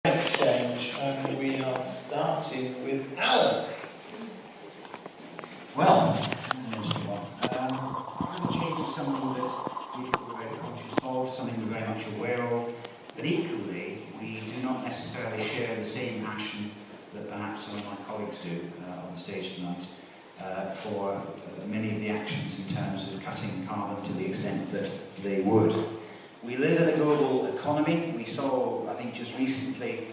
Change, and we are starting with Alan. Well, climate change is something that we're very conscious of, something we're very much aware of, but equally we do not necessarily share the same passion that perhaps some of my colleagues do on the stage tonight for many of the actions in terms of cutting carbon to the extent that they would. We live in a global economy. We saw, I think, just recently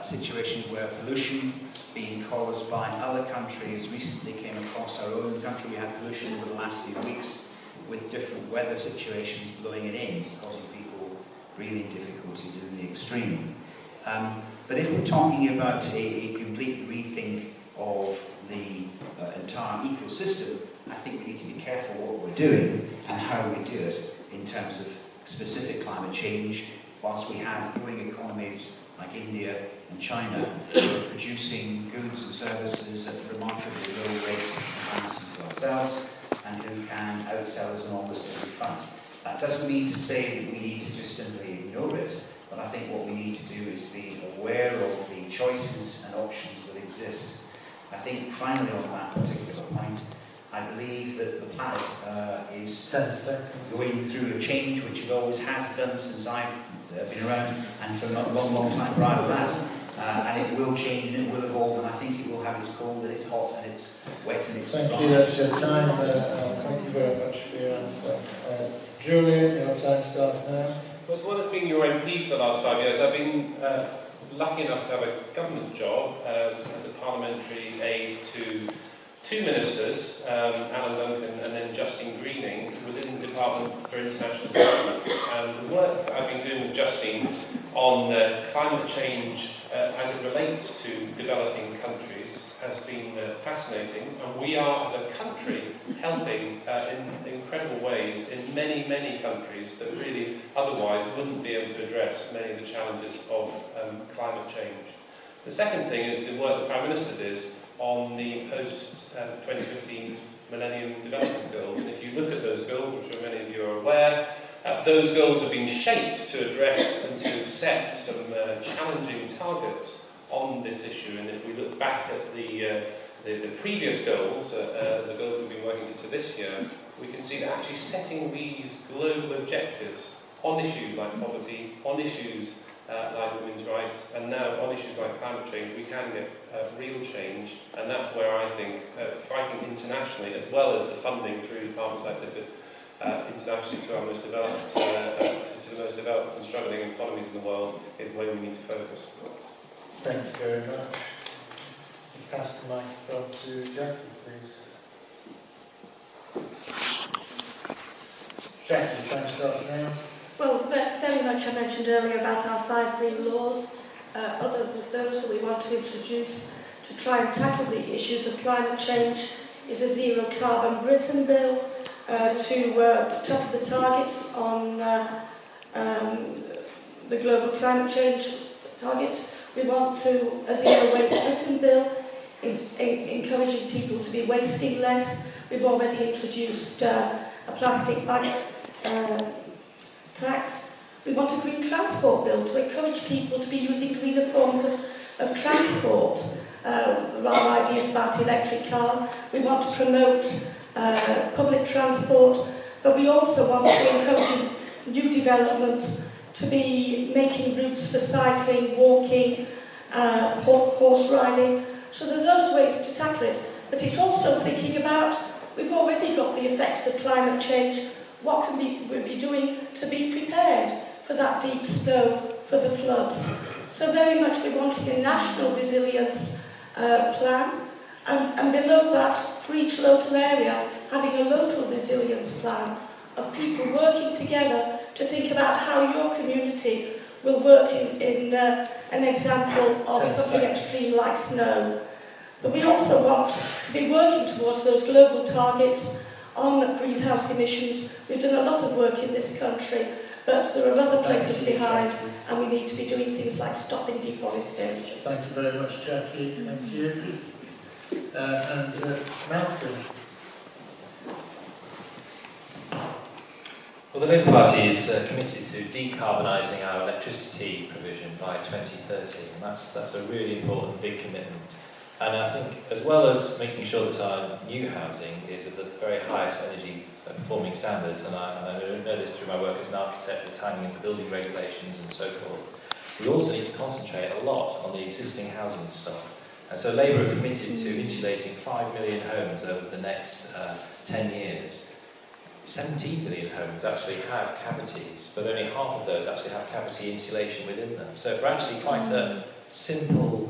situations where pollution being caused by other countries. Recently came across our own country. We had pollution over the last few weeks with different weather situations blowing it in, causing people breathing difficulties in the extreme. But if we're talking about a complete rethink of the entire ecosystem, I think we need to be careful what we're doing and how we do it in terms of specific climate change. Whilst we have growing economies like India and China who are producing goods and services at remarkably low rates in comparison to ourselves and who can outsell us on almost every front. That doesn't mean to say that we need to just simply ignore it, but I think what we need to do is be aware of the choices and options that exist. I think finally on that particular point, I believe that the planet is 10 seconds. going through a change, which it always has done since I've been around, and for a long, long time prior to that. And it will change and it will evolve, and I think it will have its cold and it's hot and it's wet and it's dry. Thank you, that's your time. Thank you very much for your answer. Julian, your time starts now. Well, as well as being your MP for the last 5 years, I've been lucky enough to have a government job as a parliamentary aide to two ministers, Alan Duncan and then Justine Greening, within the Department for International Development. And the work that I've been doing with Justine on climate change as it relates to developing countries has been fascinating. And we are, as a country, helping in incredible ways in many, many countries that really otherwise wouldn't be able to address many of the challenges of climate change. The second thing is the work the Prime Minister did on the post-2015 Millennium Development Goals. And if you look at those goals, I'm sure many of you are aware, those goals have been shaped to address and to set some challenging targets on this issue. And if we look back at the previous goals, the goals we've been working to this year, we can see that actually setting these global objectives on issues like poverty, on issues like women's rights, and now on issues like climate change, we can get real change, and that's where I think fighting internationally, as well as the funding through departments like LibDem, internationally to our most developed, to the most developed and struggling economies in the world, is where we need to focus. Thank you very much. You pass the microphone to Jacqueline, please. Jacqueline, time starts now. Well, very much I mentioned earlier about our 5 green laws, others of those that we want to introduce to try and tackle the issues of climate change is a zero carbon Britain bill to top the targets on the global climate change targets. We want a zero waste Britain bill, encouraging people to be wasting less. We've already introduced a plastic bag tax. We want a green transport bill to encourage people to be using greener forms of transport. There are ideas about electric cars. We want to promote public transport, but we also want to encourage new developments to be making routes for cycling, walking, horse riding. So there are those ways to tackle it. But it's also thinking about, we've already got the effects of climate change. What can we be doing to be prepared for that deep snow, for the floods? So very much we're wanting a national resilience plan, and below that, for each local area, having a local resilience plan of people working together to think about how your community will work in an example of something extreme like snow. But we also want to be working towards those global targets on greenhouse emissions. We've done a lot of work in this country, but there are other places behind, and we need to be doing things like stopping deforestation. Thank you very much, Jackie. Thank you. And Malcolm. Well, Well, the Labour Party is committed to decarbonising our electricity provision by 2030, and that's a really important big commitment. And I think, as well as making sure that our new housing is at the very highest energy performing standards, and I know this through my work as an architect, the timing of the building regulations and so forth, we also need to concentrate a lot on the existing housing stock. And so Labour are committed to insulating 5 million homes over the next 10 years. 17 million homes actually have cavities, but only half of those actually have cavity insulation within them. So for actually quite a simple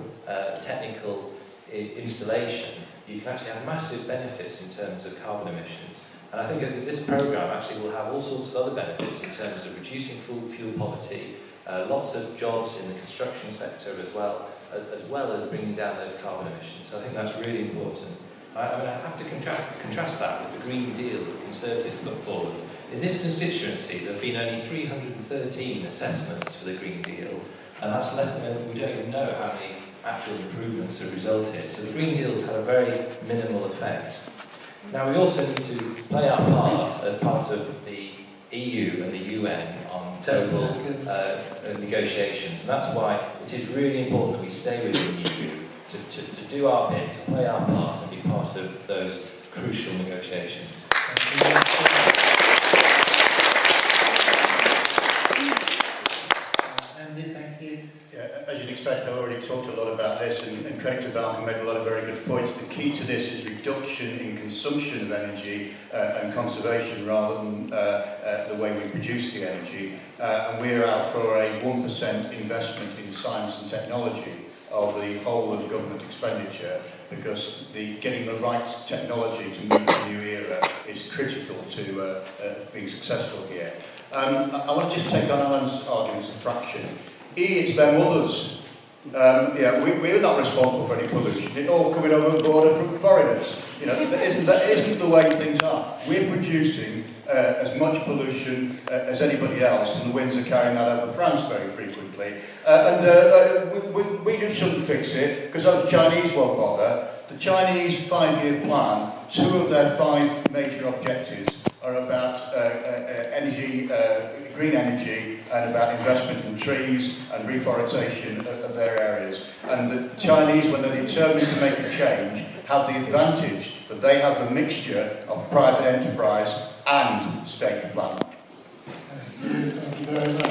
technical installation, you can actually have massive benefits in terms of carbon emissions. And I think that this programme actually will have all sorts of other benefits in terms of reducing fuel poverty, lots of jobs in the construction sector as well as bringing down those carbon emissions. So I think that's really important. I have to contrast that with the Green Deal that Conservatives put forward. In this constituency, there have been only 313 assessments for the Green Deal, and that's less than, we don't even know how many actual improvements have resulted. So the Green Deal's had a very minimal effect. Now, we also need to play our part as part of the EU and the UN on global negotiations. And that's why it is really important that we stay within the EU to do our bit, to play our part and be part of those crucial negotiations. Andy, thank you. Yeah, as you'd expect, I've already talked a lot about this, and Craig Malcolm made a lot of very good points. The key to this is reduction in consumption of energy and conservation rather than the way we produce the energy. And we're out for a 1% investment in science and technology of the whole of government expenditure, because getting the right technology to move to a new era is critical to being successful here. I want to just take on Alan's arguments a fraction. It's them others. We're not responsible for any pollution. It's all coming over the border from foreigners. You know, that isn't the way things are. We're producing as much pollution as anybody else, and the winds are carrying that over France very frequently. We just shouldn't fix it, because the Chinese won't bother. The Chinese 5-year plan, 2 of their 5 major objectives are about energy, green energy, and about investment in trees and reforestation of their areas. And the Chinese, when they're determined to make a change, have the advantage that they have the mixture of private enterprise and state planning. Thank you very much.